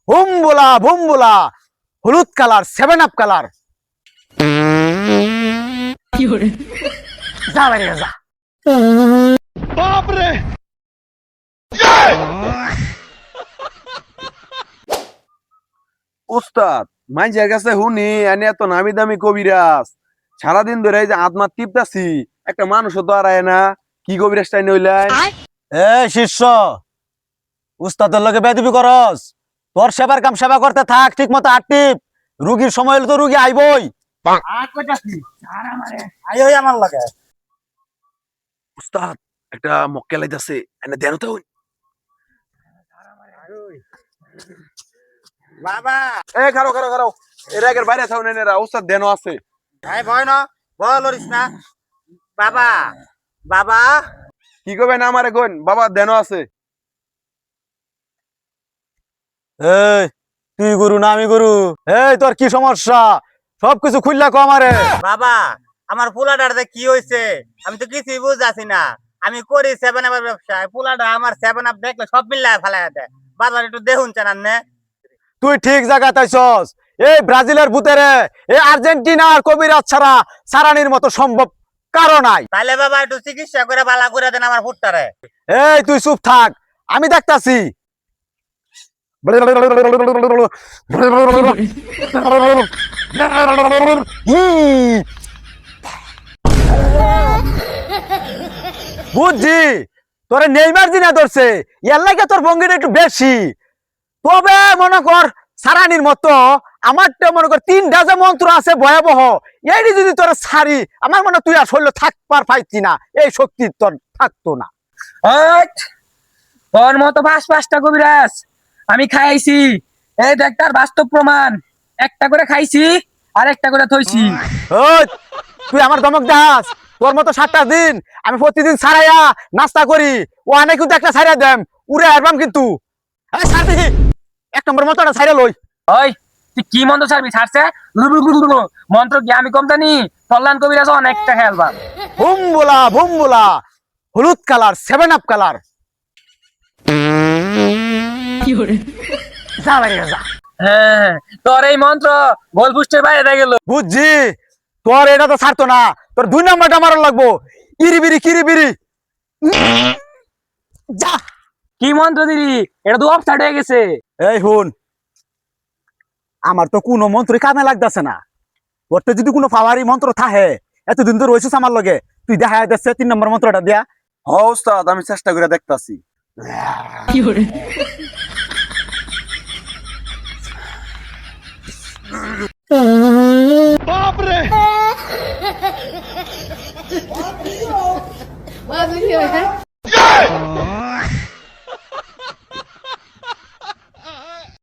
বুমবুলা হলুদ colour 7 up colour. যা বাইরে যা। উস্তাদ মাইজের কাছে হুনি এনে এত নামি দামি কবিরাজ সারাদিন ধরে এই যে আত্মা টিপতাছি একটা মানুষও তো আর আয় না। কি কবিরাজ টাই নইলেন? এ শিষ্য, উস্তাদের লগে বেদবি করস। তোর সেবার কাম সেবা করতে থাক, ঠিক মতো আটিপ। রুগীর সময় হলে তো রুগী আইবই। আইই আমার লাগে। উস্তাদ একটা মক্কেল আইতাছে এনে দেন তো। বাবা এ খারো খারো খারো এর আগের বাইরে থাও নেনেরা উস্তাদ দেনও আছে। এই ভয় না, ভয় লরিস না। বাবা বাবা কি কবেন আমারে কোন বাবা দেনও আছে। এই তুই গুরু না আমি গুরু? এই তোর কি সমস্যা? সবকিছু খুললা কো আমারে। বাবা আমার পোলাটার কি হয়েছে আমি তো কিছুই বুঝাছি না। আমি করি 7 আপ ব্যবসা, পোলাটা আমার 7 আপ দেখলে সব মিল্লায় ফেলাই দেয়। বাবা একটু দেখুন চান নে। তুই ঠিক জায়গায় তাইছস। এই ব্রাজিলের ভূতেরে এই আর্জেন্টিনার কবিরাজ ছাড়া সারানির মতো সম্ভব কারণ নাই। তাহলে বাবা একটু চিকিৎসা করে ভালো করে দেন আমার ফুটটারে। এই তুই চুপ থাক, আমি দেখতাছি। বুঝছি তোরে নেইমার দিনা ধরছে, এর লাগে তোর ভঙ্গিটা একটু বেশি। তবে মনে কর সারানির মতো আমারটা মনে কর 3টা যে মন্ত্র আছে ভয়াবহ, এই যদি তোর সারি আমার মনে তুই আর শরীর থাকবার পাইতি না, এই শক্তি তোর থাকতো না। তোর মতো 5-5টা কবিরাজ আমি খাইছি। এই দেখ তার বাস্তব প্রমাণ। একটা করে খাইছি আর একটা করে থইছি। ওই তুই আমার দমক দাস। তোর মতো 7টা দিন আমি প্রতিদিন ছাড়াইয়া নাস্তা করি, ও আনে কিন্তু একটা ছাড়া দেম উড়ে আসবাম কিন্তু। এই সাথী 1 নম্বর মতটা ছাড়া লই। ওই তুই কি মন্ত্র ছাড়বি? ছাড়ছে মন্ত্র কি আমি কম জানি? কল্যাণ কবিরাজ অনেকটা খেলবা। বুমবুলা হলুদ কালার 7 আপ কালার। যা বাইরে যা। হ্যাঁ তোর এই মন্ত্র গোলপুষ্টের বাইরে গেল। বুঝছি তোর এটা তো ছাড়তো না, তোর 2 নম্বরটা মারণ লাগবো। কিরিবিরি যা। কি মন্ত্র দিলি? এটা তো অফসাইড হয়ে গেছে। এই হুন, আমার তো কোনো মন্ত্রই কামে লাগতেছে না। তোর তো যদি কোনো পাওয়ারি মন্ত্র থাকে, এতদিন তো রয়েছিস আমার লগে, তুই দেখা যাচ্ছে 3 নম্বর মন্ত্রটা দিয়া। হ উস্তাদ আমি চেষ্টা করে দেখতাছি। Bapak